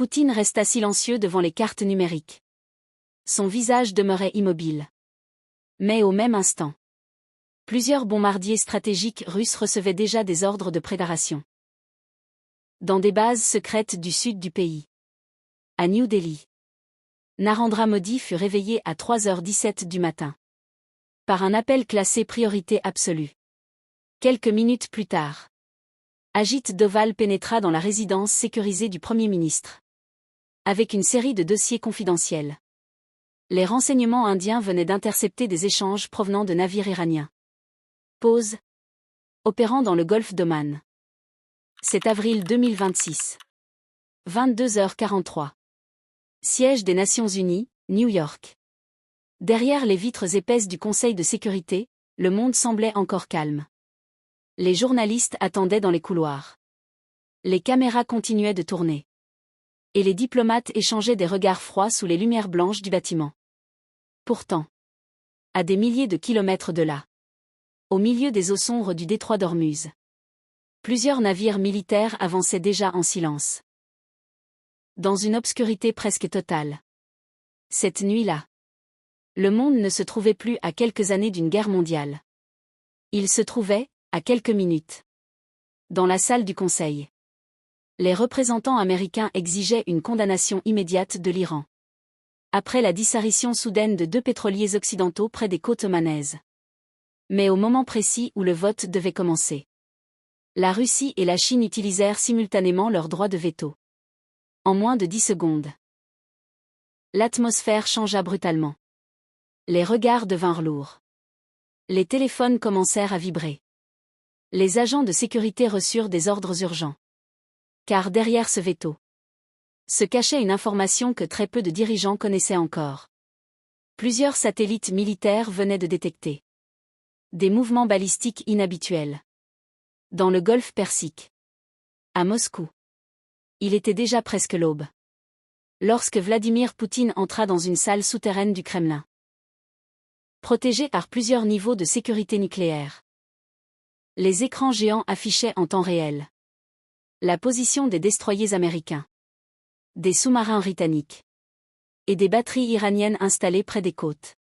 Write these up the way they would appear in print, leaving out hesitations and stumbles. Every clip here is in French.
Poutine resta silencieux devant les cartes numériques. Son visage demeurait immobile. Mais au même instant, plusieurs bombardiers stratégiques russes recevaient déjà des ordres de préparation. Dans des bases secrètes du sud du pays. À New Delhi. Narendra Modi fut réveillé à 3h17 du matin. Par un appel classé priorité absolue. Quelques minutes plus tard, Ajit Doval pénétra dans la résidence sécurisée du Premier ministre. Avec une série de dossiers confidentiels. Les renseignements indiens venaient d'intercepter des échanges provenant de navires iraniens. Pause. Opérant dans le golfe d'Oman. C'est avril 2026. 22h43. Siège des Nations Unies, New York. Derrière les vitres épaisses du Conseil de sécurité, le monde semblait encore calme. Les journalistes attendaient dans les couloirs. Les caméras continuaient de tourner. Et les diplomates échangeaient des regards froids sous les lumières blanches du bâtiment. Pourtant, à des milliers de kilomètres de là, au milieu des eaux sombres du détroit d'Ormuz, plusieurs navires militaires avançaient déjà en silence. Dans une obscurité presque totale. Cette nuit-là, le monde ne se trouvait plus à quelques années d'une guerre mondiale. Il se trouvait, à quelques minutes, dans la salle du Conseil. Les représentants américains exigeaient une condamnation immédiate de l'Iran. Après la disparition soudaine de 2 pétroliers occidentaux près des côtes omanaises. Mais au moment précis où le vote devait commencer, la Russie et la Chine utilisèrent simultanément leur droit de veto. En moins de 10 secondes, l'atmosphère changea brutalement. Les regards devinrent lourds. Les téléphones commencèrent à vibrer. Les agents de sécurité reçurent des ordres urgents. Car derrière ce veto se cachait une information que très peu de dirigeants connaissaient encore. Plusieurs satellites militaires venaient de détecter des mouvements balistiques inhabituels dans le golfe Persique. À Moscou. Il était déjà presque l'aube. Lorsque Vladimir Poutine entra dans une salle souterraine du Kremlin. Protégée par plusieurs niveaux de sécurité nucléaire. Les écrans géants affichaient en temps réel la position des destroyers américains, des sous-marins britanniques et des batteries iraniennes installées près des côtes.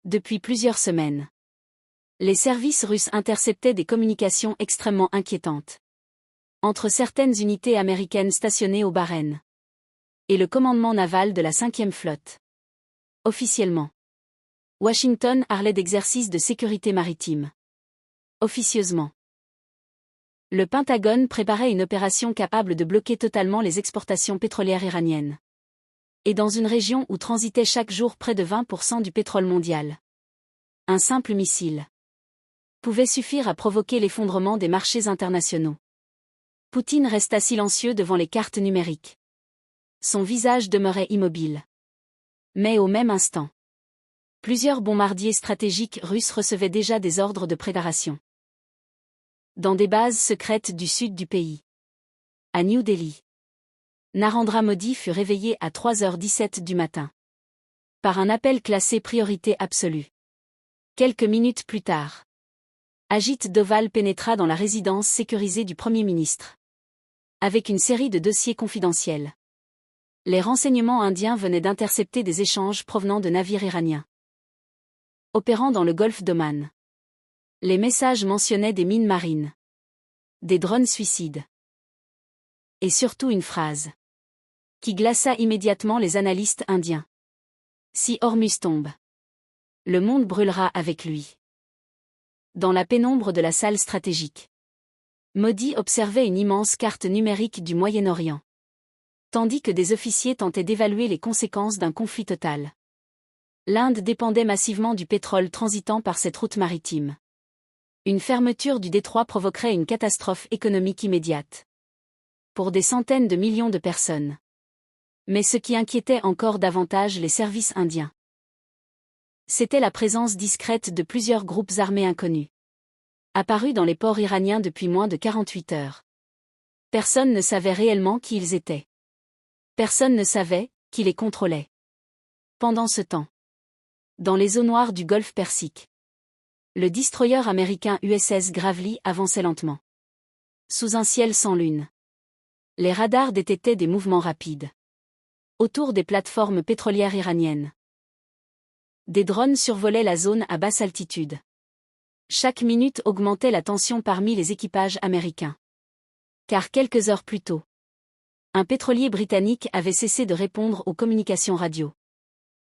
Depuis plusieurs semaines, les services russes interceptaient des communications extrêmement inquiétantes entre certaines unités américaines stationnées au Bahreïn et le commandement naval de la 5e flotte. Officiellement, Washington parlait d'exercices de sécurité maritime. Officieusement, le Pentagone préparait une opération capable de bloquer totalement les exportations pétrolières iraniennes. Et dans une région où transitait chaque jour près de 20% du pétrole mondial. Un simple missile pouvait suffire à provoquer l'effondrement des marchés internationaux. Poutine resta silencieux devant les cartes numériques. Son visage demeurait immobile. Mais au même instant, plusieurs bombardiers stratégiques russes recevaient déjà des ordres de préparation. Dans des bases secrètes du sud du pays. À New Delhi. Narendra Modi fut réveillé à 3h17 du matin. Par un appel classé priorité absolue. Quelques minutes plus tard, Ajit Doval pénétra dans la résidence sécurisée du Premier ministre. Avec une série de dossiers confidentiels. Les renseignements indiens venaient d'intercepter des échanges provenant de navires iraniens. Opérant dans le golfe d'Oman. Les messages mentionnaient des mines marines. Des drones suicides. Et surtout une phrase qui glaça immédiatement les analystes indiens. Si Hormuz tombe, le monde brûlera avec lui. Dans la pénombre de la salle stratégique, Modi observait une immense carte numérique du Moyen-Orient. Tandis que des officiers tentaient d'évaluer les conséquences d'un conflit total. L'Inde dépendait massivement du pétrole transitant par cette route maritime. Une fermeture du détroit provoquerait une catastrophe économique immédiate. Pour des centaines de millions de personnes. Mais ce qui inquiétait encore davantage les services indiens, c'était la présence discrète de plusieurs groupes armés inconnus. Apparus dans les ports iraniens depuis moins de 48 heures. Personne ne savait réellement qui ils étaient. Personne ne savait qui les contrôlait. Pendant ce temps, dans les eaux noires du golfe Persique, le destroyer américain USS Gravely avançait lentement. Sous un ciel sans lune. Les radars détectaient des mouvements rapides autour des plateformes pétrolières iraniennes. Des drones survolaient la zone à basse altitude. Chaque minute augmentait la tension parmi les équipages américains. Car quelques heures plus tôt, un pétrolier britannique avait cessé de répondre aux communications radio,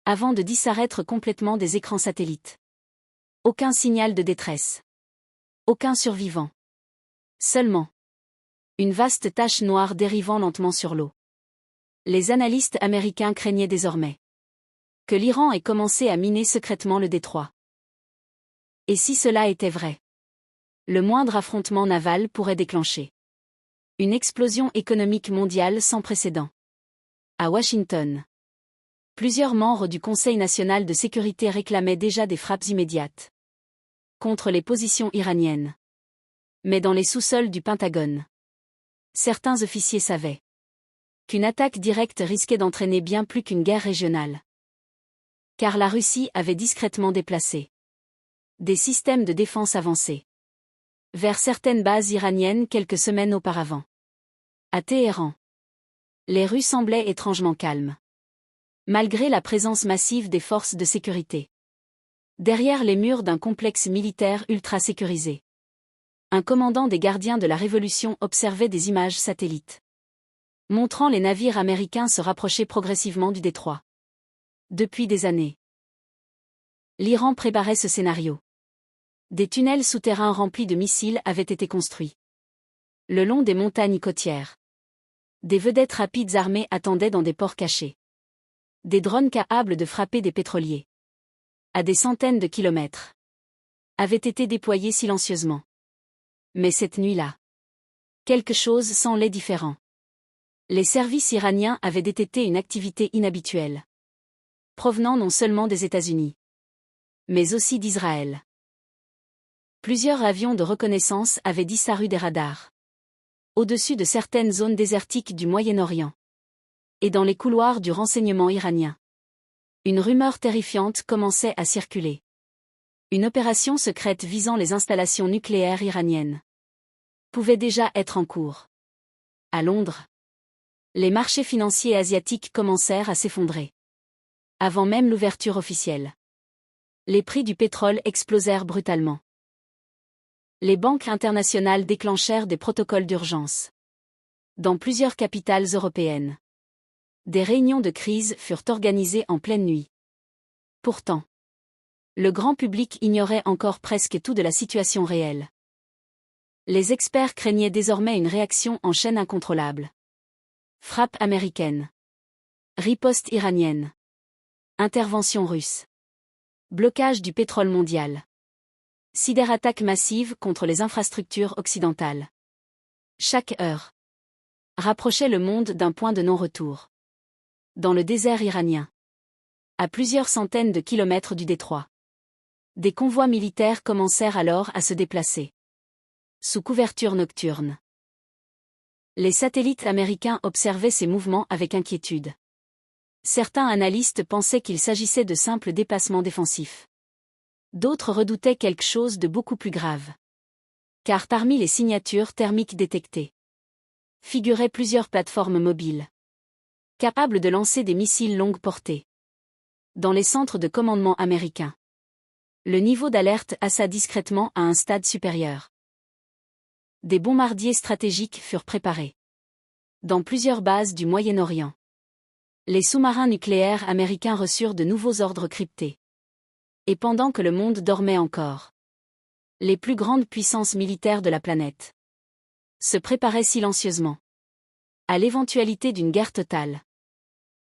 avant de disparaître complètement des écrans satellites. Aucun signal de détresse. Aucun survivant. Seulement une vaste tache noire dérivant lentement sur l'eau. Les analystes américains craignaient désormais que l'Iran ait commencé à miner secrètement le détroit. Et si cela était vrai, le moindre affrontement naval pourrait déclencher une explosion économique mondiale sans précédent. À Washington, plusieurs membres du Conseil national de sécurité réclamaient déjà des frappes immédiates contre les positions iraniennes. Mais dans les sous-sols du Pentagone, certains officiers savaient qu'une attaque directe risquait d'entraîner bien plus qu'une guerre régionale. Car la Russie avait discrètement déplacé des systèmes de défense avancés vers certaines bases iraniennes quelques semaines auparavant. À Téhéran, les rues semblaient étrangement calmes, malgré la présence massive des forces de sécurité. Derrière les murs d'un complexe militaire ultra sécurisé, un commandant des gardiens de la Révolution observait des images satellites montrant les navires américains se rapprocher progressivement du détroit. Depuis des années, l'Iran préparait ce scénario. Des tunnels souterrains remplis de missiles avaient été construits le long des montagnes côtières. Des vedettes rapides armées attendaient dans des ports cachés. Des drones capables de frapper des pétroliers à des centaines de kilomètres avaient été déployés silencieusement. Mais cette nuit-là, quelque chose semblait différent. Les services iraniens avaient détecté une activité inhabituelle, provenant non seulement des États-Unis, mais aussi d'Israël. Plusieurs avions de reconnaissance avaient disparu des radars, au-dessus de certaines zones désertiques du Moyen-Orient, et dans les couloirs du renseignement iranien. Une rumeur terrifiante commençait à circuler. Une opération secrète visant les installations nucléaires iraniennes pouvait déjà être en cours. À Londres, les marchés financiers asiatiques commencèrent à s'effondrer. Avant même l'ouverture officielle, les prix du pétrole explosèrent brutalement. Les banques internationales déclenchèrent des protocoles d'urgence dans plusieurs capitales européennes. Des réunions de crise furent organisées en pleine nuit. Pourtant, le grand public ignorait encore presque tout de la situation réelle. Les experts craignaient désormais une réaction en chaîne incontrôlable. Frappe américaine. Riposte iranienne. Intervention russe. Blocage du pétrole mondial. Cyberattaque massive contre les infrastructures occidentales. Chaque heure rapprochait le monde d'un point de non-retour. Dans le désert iranien, à plusieurs centaines de kilomètres du détroit, des convois militaires commencèrent alors à se déplacer sous couverture nocturne. Les satellites américains observaient ces mouvements avec inquiétude. Certains analystes pensaient qu'il s'agissait de simples dépassements défensifs. D'autres redoutaient quelque chose de beaucoup plus grave. Car parmi les signatures thermiques détectées, figuraient plusieurs plateformes mobiles, capables de lancer des missiles longue portée. Dans les centres de commandement américains, le niveau d'alerte passa discrètement à un stade supérieur. Des bombardiers stratégiques furent préparés dans plusieurs bases du Moyen-Orient. Les sous-marins nucléaires américains reçurent de nouveaux ordres cryptés. Et pendant que le monde dormait encore, les plus grandes puissances militaires de la planète se préparaient silencieusement à l'éventualité d'une guerre totale.